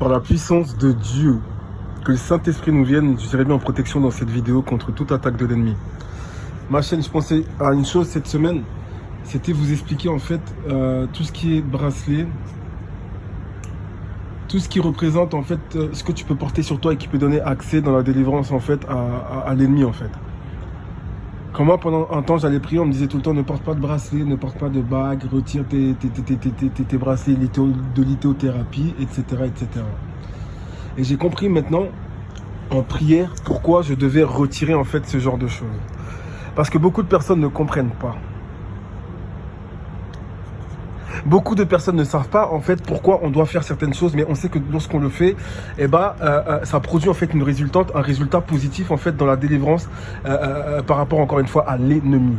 Par la puissance de Dieu, que le Saint-Esprit nous vienne, je dirais bien en protection dans cette vidéo contre toute attaque de l'ennemi. Ma chaîne, je pensais à une chose cette semaine, c'était vous expliquer en fait tout ce qui est bracelet, tout ce qui représente en fait ce que tu peux porter sur toi et qui peut donner accès dans la délivrance en fait à l'ennemi en fait. Quand moi pendant un temps j'allais prier, on me disait tout le temps ne porte pas de bracelet, ne porte pas de bague, retire tes bracelets de lithothérapie, etc. etc. Et j'ai compris maintenant en prière pourquoi je devais retirer en fait ce genre de choses. Parce que beaucoup de personnes ne comprennent pas. Beaucoup de personnes ne savent pas en fait pourquoi on doit faire certaines choses, mais on sait que lorsqu'on le fait, eh ben, ça produit en fait un résultat positif en fait dans la délivrance par rapport encore une fois à l'ennemi.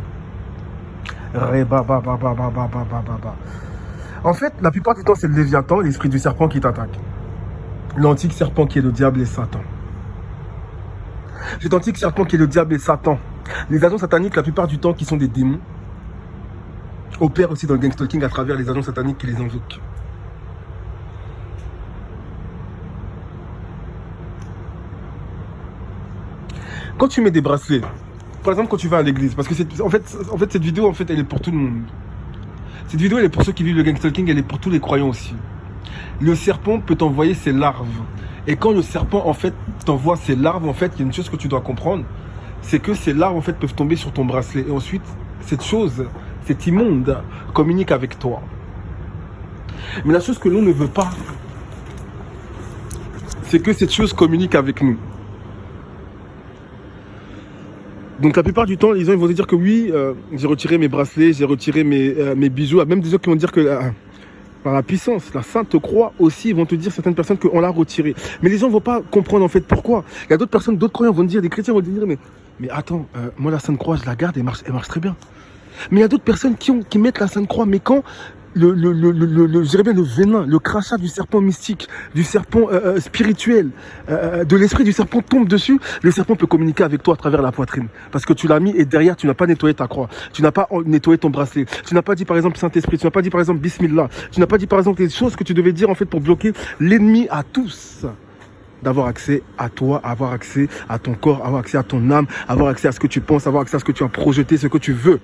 En fait, la plupart du temps, c'est le Léviathan, l'esprit du serpent qui t'attaque. L'antique serpent qui est le diable et Satan. Cet antique serpent qui est le diable et Satan. Les agents sataniques, la plupart du temps, qui sont des démons, opèrent aussi dans le gangstalking à travers les agents sataniques qui les invoquent. Quand tu mets des bracelets, par exemple quand tu vas à l'église, parce que en fait cette vidéo en fait elle est pour tout le monde. Cette vidéo elle est pour ceux qui vivent le gangstalking, elle est pour tous les croyants aussi. Le serpent peut t'envoyer ses larves. Et quand le serpent en fait t'envoie ses larves, en fait il y a une chose que tu dois comprendre, c'est que ces larves en fait peuvent tomber sur ton bracelet. Et ensuite cette chose, cet immonde communique avec toi. Mais la chose que l'on ne veut pas, c'est que cette chose communique avec nous. Donc la plupart du temps, les gens ils vont te dire que oui, j'ai retiré mes bracelets, j'ai retiré mes bijoux. Même des gens qui vont dire que par la puissance, la Sainte Croix aussi, ils vont te dire certaines personnes qu'on l'a retiré. Mais les gens ne vont pas comprendre en fait pourquoi. Il y a d'autres personnes, d'autres croyants vont te dire, des chrétiens vont te dire, mais attends, moi la Sainte Croix je la garde, elle marche très bien. Mais il y a d'autres personnes qui mettent la Sainte Croix, mais quand je dirais bien le venin, le crachat du serpent mystique, du serpent spirituel, de l'esprit du serpent tombe dessus, le serpent peut communiquer avec toi à travers la poitrine. Parce que tu l'as mis et derrière, tu n'as pas nettoyé ta croix. Tu n'as pas nettoyé ton bracelet. Tu n'as pas dit par exemple Saint-Esprit. Tu n'as pas dit par exemple Bismillah. Tu n'as pas dit par exemple les choses que tu devais dire en fait pour bloquer l'ennemi à tous. D'avoir accès à toi, avoir accès à ton corps, avoir accès à ton âme, avoir accès à ce que tu penses, avoir accès à ce que tu as projeté, ce que tu veux.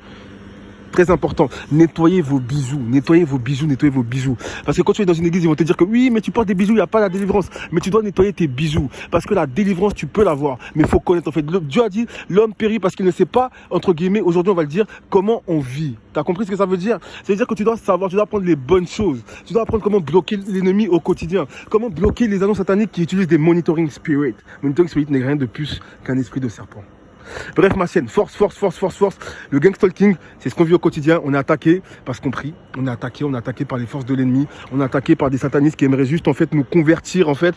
Très important, nettoyez vos bijoux, nettoyez vos bijoux, nettoyez vos bijoux. Parce que quand tu es dans une église, ils vont te dire que oui, mais tu portes des bijoux, il n'y a pas la délivrance. Mais tu dois nettoyer tes bijoux. Parce que la délivrance, tu peux l'avoir. Mais il faut connaître, en fait. Dieu a dit, l'homme périt parce qu'il ne sait pas, entre guillemets, aujourd'hui on va le dire, comment on vit. Tu as compris ce que ça veut dire? C'est-à-dire que tu dois savoir, tu dois apprendre les bonnes choses. Tu dois apprendre comment bloquer l'ennemi au quotidien. Comment bloquer les agents sataniques qui utilisent des monitoring spirit. Monitoring spirit n'est rien de plus qu'un esprit de serpent. Bref, ma chaîne, force. Le gangstalking, c'est ce qu'on vit au quotidien. On est attaqué parce qu'on prie. On est attaqué par les forces de l'ennemi. On est attaqué par des satanistes qui aimeraient juste en fait nous convertir en fait,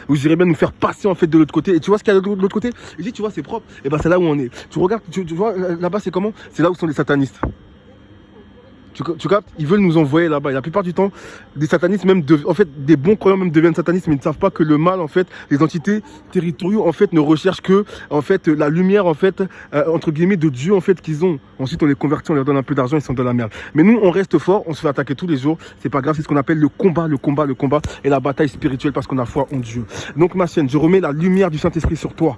ou je dirais bien nous faire passer en fait de l'autre côté. Et tu vois ce qu'il y a de l'autre côté? Je dis, tu vois, c'est propre. Et ben c'est là où on est. Tu regardes, tu vois là-bas c'est comment? C'est là où sont les satanistes. Tu captes? Ils veulent nous envoyer là-bas. Et la plupart du temps, des satanistes, même en fait, des bons croyants même deviennent satanistes, mais ils ne savent pas que le mal, en fait, les entités territoriaux, en fait, ne recherchent que, en fait, la lumière, en fait, entre guillemets, de Dieu, en fait, qu'ils ont. Ensuite, on les convertit, on leur donne un peu d'argent, ils sont dans la merde. Mais nous, on reste fort, on se fait attaquer tous les jours. C'est pas grave, c'est ce qu'on appelle le combat et la bataille spirituelle parce qu'on a foi en Dieu. Donc, ma chaîne, je remets la lumière du Saint-Esprit sur toi.